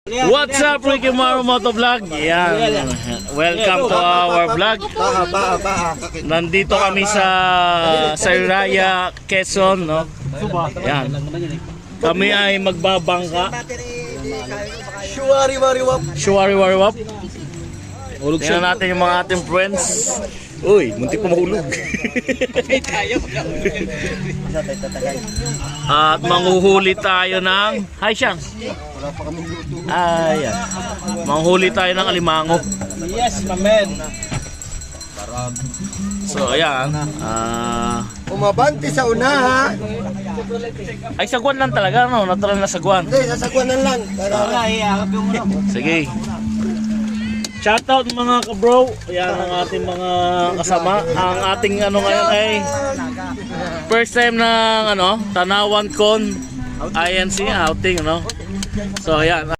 What's up, Ricky Maro Motovlog? Yan. Welcome to our vlog. Nandito kami sa Sayraya, Quezon, no? Yan. Kami ay magbabangka. Shuwari-wari-wap. Tingnan natin yung mga ating friends. Uy, muntik ko mahulog. At manghuhuli tayo ng Haishang. Ayan. Manghuli tayo ng alimango. Yes, my man. So, ayan. Umabante sa unaha. Ay, sagwan lang talaga, no? Natural na sagwan. Hindi, sasagwanan lang. Sige. Shoutout mga kabro. Yan ang ating mga kasama. Ang ating ano ngayon ay first time ng Tanawan Con INC outing, no? So, ayan.